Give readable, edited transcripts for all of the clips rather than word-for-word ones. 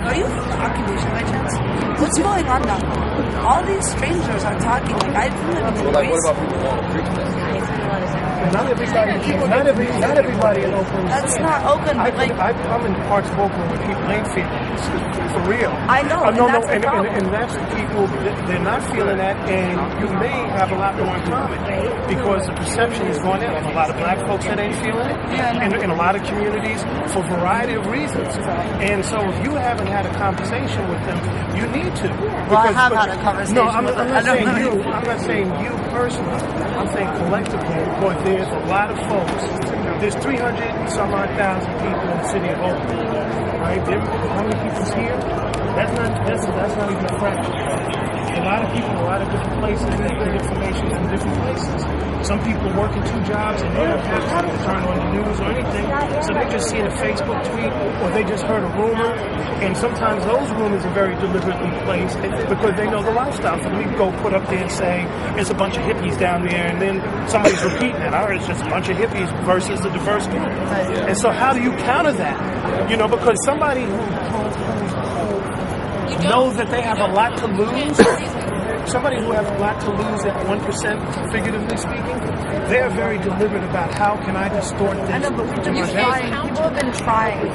are you from the occupation by chance? What's going on down there? All these strangers are talking. Like, I've been living in What Greece. about people who want to preach this? Not everybody in Oakland. That's not Oakland, but like, I'm in parts of Oakland where people ain't feeling it. For real. I know, and that's the problem. And that's the people, they're not feeling that, and you may have a lot more in common because the perception is going down. There's a lot of black folks that ain't feeling it, in a lot of communities for a variety of reasons. And so if you haven't had a conversation with them, you need to. Well, I have had a conversation with them. I'm not saying you personally. I'm saying collectively, because there's a lot of folks. There's 300 and some odd thousand people in the city of Oakland, right? How many people's here? That's not even a fraction. A lot of people in a lot of different places, different information from different places. Some people working 2 jobs and they don't have time to turn on the news or anything, so they just see a Facebook tweet or they just heard a rumor. And sometimes those rumors are very deliberately placed because they know the lifestyle. For me to go put up there and say it's a bunch of hippies down there, and then somebody's repeating it. All right, it's just a bunch of hippies versus a diverse group. And so how do you counter that? Because somebody who knows that they have a lot to lose, somebody who has a lot to lose at 1%, figuratively speaking, they're very deliberate about how can I distort this. I know, but we've been trying. People have been trying.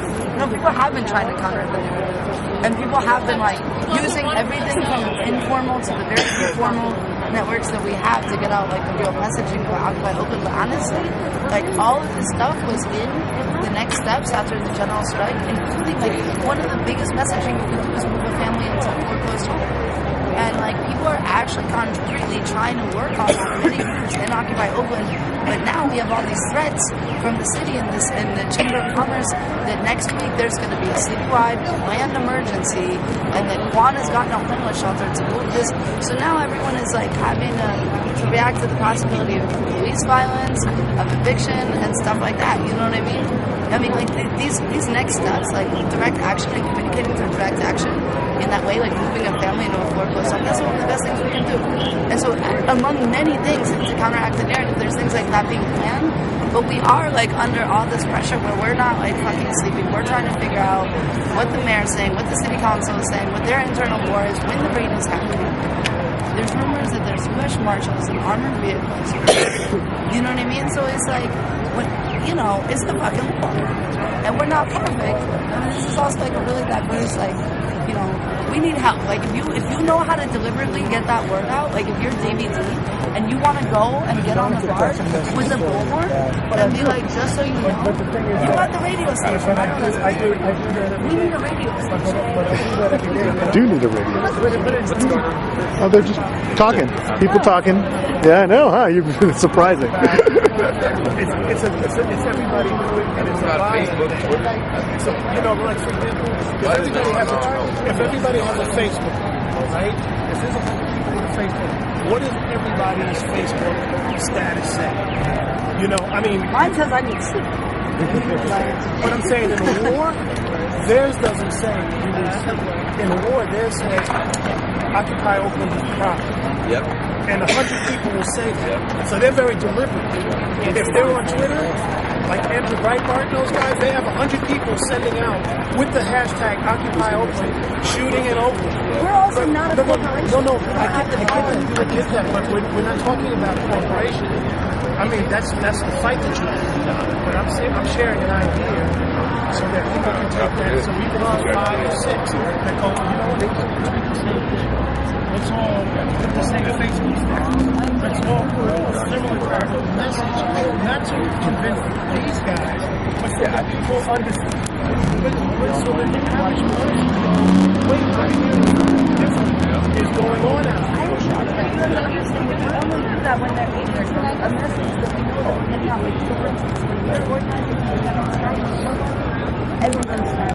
People have been trying to counter them. And people have been, like, using everything from informal to the very formal networks that we have to get out, like, the real messaging about Occupy Oakland. But honestly, like, all of this stuff was in the next steps after the general strike, including, like, one of the biggest messaging you can do is move a family into a foreclosed home. And, like, people are actually concretely trying to work on that, many groups in Occupy Oakland. But now we have all these threats from the city and the Chamber of Commerce that next week there's going to be a citywide land emergency, and that Juan has gotten a homeless shelter to move this. So now everyone is, like, having to react to the possibility of police violence, of eviction, and stuff like that. You know what I mean? I mean, like, these next steps, like direct action and communicating through direct action in that way, like moving a family into a foreclosed home, that's one of the best things we can do. And so among many things to counteract the narrative, there's things like that being planned, but we are, like, under all this pressure where we're not, like, fucking sleeping. We're trying to figure out what the mayor's saying, what the city council is saying, what their internal war is, when the raid is happening. There's rumors that there's U.S. Marshals and armored vehicles. You know what I mean? So it's like, it's the fucking war. And we're not perfect. I mean, this is also, like, a really diverse, like, we need help. Like, if you know how to deliberately get that word out, like, if you're DVD and you want to go and get on the bar with a bullhorn and be like, just so you know, you got the radio station. I know that's great. We need a radio station. I do need a radio. Oh, they're just talking. People talking. Yeah, I know, huh? It's surprising. It's everybody doing it, and it's a Facebook. So, like, for example, if everybody has a Facebook, right? If there's a bunch of people on Facebook, what does everybody's Facebook status say? I mean, mine says I need sleep. But I'm saying in a war, theirs doesn't say you need sleep. In a war, theirs say Occupy Oakland is property. Yep. And 100 people will say that. Yep. So they're very deliberate. If they're on Twitter, like Andrew Breitbart and those guys, they have 100 people sending out with the hashtag Occupy Oakland, shooting in Oakland. We're also not a corporation. No, I get that, but we're not talking about a corporation. I mean, that's the fight that you have. But I'm sharing an idea so that people can take that. So we can have 5 or 6 that go, let's all put the same Facebook stack. Let's all put a similar type of message, not to convince these guys, but so that people understand. So that the average person knows, wait, what is going on out there? I don't understand. We only do that when there's a message that we know that we cannot, like, for instance, when we're organizing, everyone's